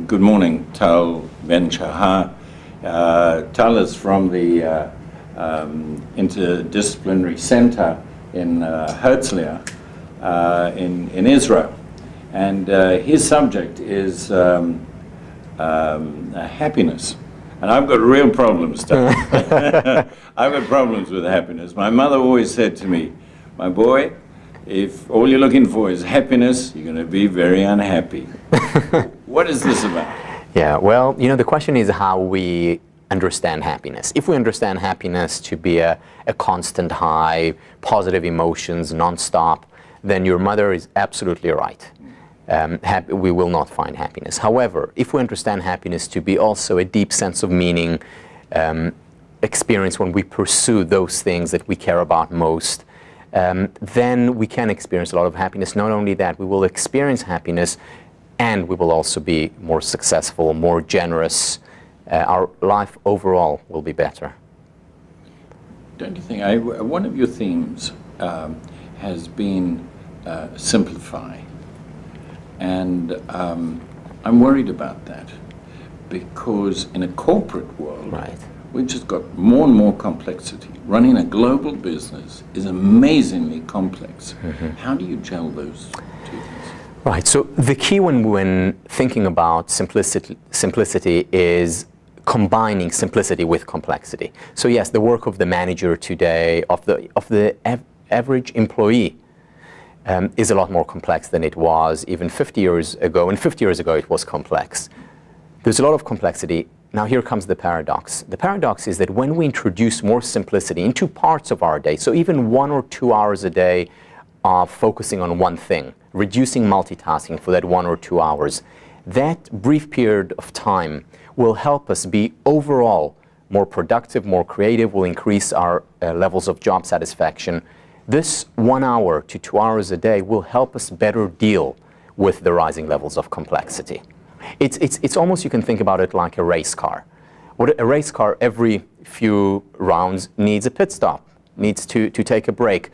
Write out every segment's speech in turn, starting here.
Good morning, Tal Ben Shahar. Tal is from the Interdisciplinary Center in Herzliya in Israel. And his subject is happiness. And I've got real problems, Tal. I've got problems with happiness. My mother always said to me, my boy, if all you're looking for is happiness, you're going to be very unhappy. What is this about? Yeah, well, the question is how we understand happiness. If we understand happiness to be a constant high, positive emotions, non-stop, then your mother is absolutely right. We will not find happiness. However, if we understand happiness to be also a deep sense of meaning, experience when we pursue those things that we care about most, then we can experience a lot of happiness. Not only that, we will experience happiness and we will also be more successful, more generous. Our life overall will be better. Don't you think? One of your themes has been simplify. And I'm worried about that because in a corporate world, right, we've just got more and more complexity. Running a global business is amazingly complex. Mm-hmm. How do you gel those two things? Right, so the key when thinking about simplicity is combining simplicity with complexity. So yes, the work of the manager today, of the average employee, is a lot more complex than it was even 50 years ago. And 50 years ago it was complex. There's a lot of complexity. Now here comes the paradox. The paradox is that when we introduce more simplicity into parts of our day, so even 1 or 2 hours a day of focusing on one thing, reducing multitasking for that 1 or 2 hours, that brief period of time will help us be overall more productive, more creative, will increase our levels of job satisfaction. This 1 hour to 2 hours a day will help us better deal with the rising levels of complexity. It's almost, you can think about it like a race car. A race car, every few rounds, needs a pit stop, needs to take a break.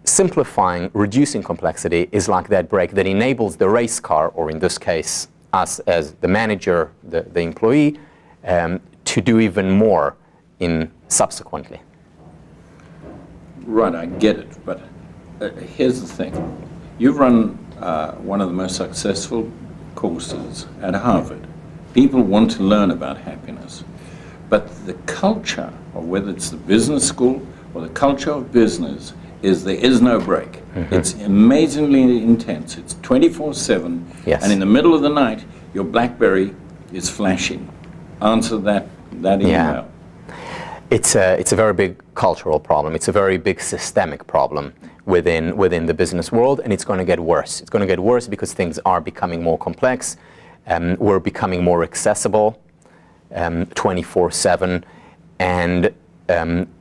Simplifying, reducing complexity is like that brake that enables the race car, or in this case, us as the manager, the employee, to do even more subsequently. Right, I get it, but here's the thing. You've run one of the most successful courses at Harvard. People want to learn about happiness, but the culture, or whether it's the business school or the culture of business, is there is no break. Mm-hmm. It's amazingly intense. It's 24/7, yes. And in the middle of the night, your BlackBerry is flashing. Answer that email. Yeah. It's a very big cultural problem. It's a very big systemic problem within the business world, and it's going to get worse. It's going to get worse because things are becoming more complex. We're becoming more accessible 24/7, and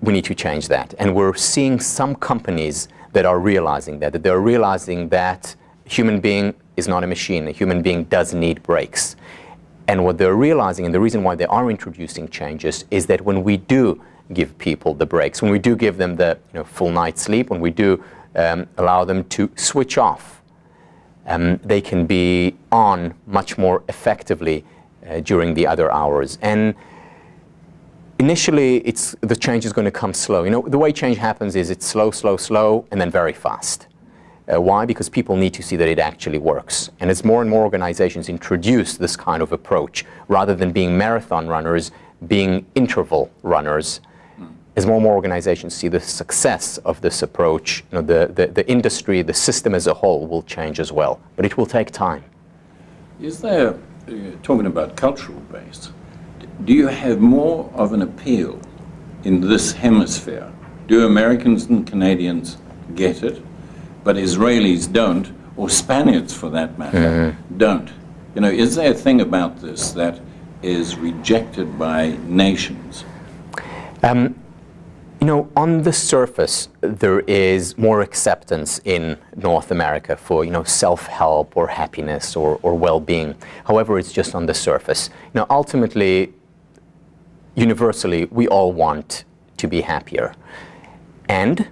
we need to change that. And we're seeing some companies that are realizing that they're realizing that a human being is not a machine. A human being does need breaks. And what they're realizing, and the reason why they are introducing changes, is that when we do give people the breaks, when we do give them the full night's sleep, when we do allow them to switch off, they can be on much more effectively during the other hours. And initially, the change is going to come slow. The way change happens is it's slow, slow, slow, and then very fast. Why? Because people need to see that it actually works. And as more and more organizations introduce this kind of approach, rather than being marathon runners, being interval runners, as more and more organizations see the success of this approach, the industry, the system as a whole will change as well. But it will take time. Is there, talking about cultural base, do you have more of an appeal in this hemisphere? Do Americans and Canadians get it? But Israelis don't, or Spaniards for that matter, don't. Is there a thing about this that is rejected by nations? On the surface, there is more acceptance in North America for, self-help or happiness or well-being. However, it's just on the surface. Ultimately, universally, we all want to be happier. And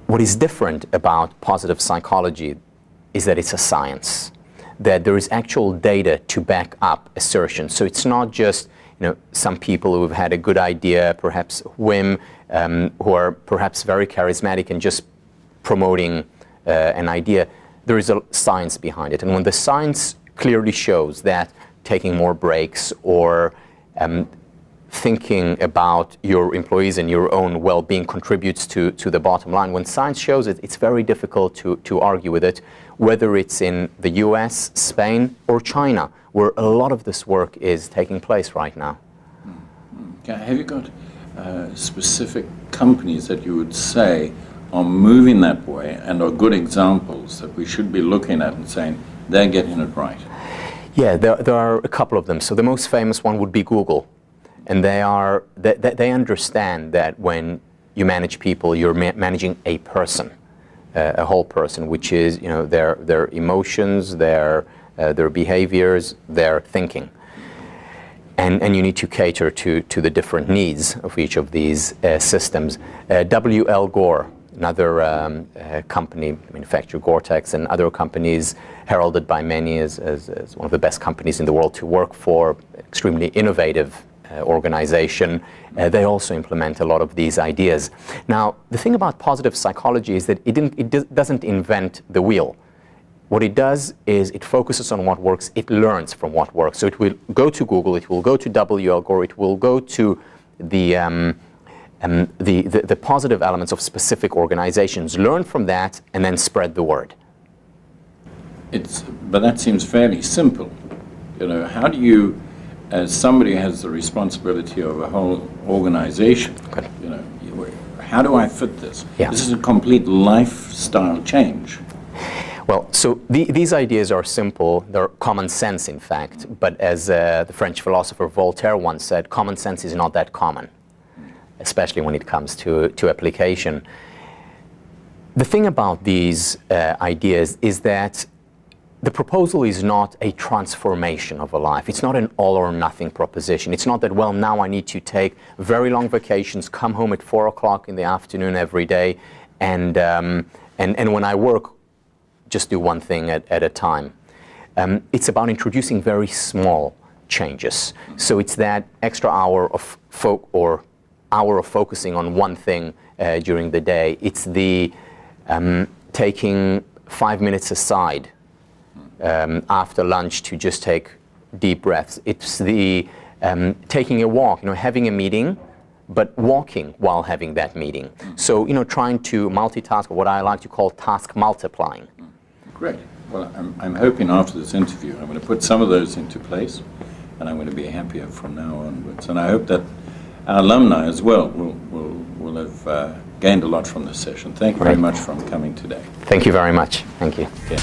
what is different about positive psychology is that it's a science. that there is actual data to back up assertions. So it's not just some people who have had a good idea, perhaps whim, who are perhaps very charismatic and just promoting an idea. There is a science behind it. And when the science clearly shows that taking more breaks or thinking about your employees and your own well-being contributes to the bottom line, when science shows it, it's very difficult to argue with it, whether it's in the US, Spain, or China, where a lot of this work is taking place right now. Okay. Have you got specific companies that you would say are moving that way and are good examples that we should be looking at and saying they're getting it right? Yeah, there are a couple of them. So the most famous one would be Google. And they understand that when you manage people, you're managing a person, a whole person, which is their emotions, their behaviors, their thinking, and you need to cater to the different needs of each of these systems. W.L. Gore, another company, manufacturer Gore-Tex, and other companies heralded by many as one of the best companies in the world to work for, extremely innovative organization. They also implement a lot of these ideas. Now, the thing about positive psychology is that it doesn't invent the wheel. What it does is it focuses on what works, it learns from what works. So it will go to Google, it will go to W.L. Gore, it will go to the positive elements of specific organizations, learn from that, and then spread the word. But that seems fairly simple. How do you, as somebody who has the responsibility of a whole organization, okay, how do I fit this? Yeah. This is a complete lifestyle change. Well, so these ideas are simple. They're common sense, in fact. But as the French philosopher Voltaire once said, common sense is not that common, especially when it comes to application. The thing about these ideas is that the proposal is not a transformation of a life. It's not an all or nothing proposition. It's not that, well, now I need to take very long vacations, come home at 4 o'clock in the afternoon every day, and when I work, just do one thing at a time. It's about introducing very small changes. So it's that extra hour of focusing on one thing during the day. It's the taking 5 minutes aside after lunch to just take deep breaths. It's the taking a walk, having a meeting, but walking while having that meeting. So, trying to multitask, or what I like to call task multiplying. Great. Well, I'm hoping after this interview I'm going to put some of those into place, and I'm going to be happier from now onwards. And I hope that our alumni as well will have gained a lot from this session. Thank you very much for coming today. Thank you very much. Thank you. Yeah.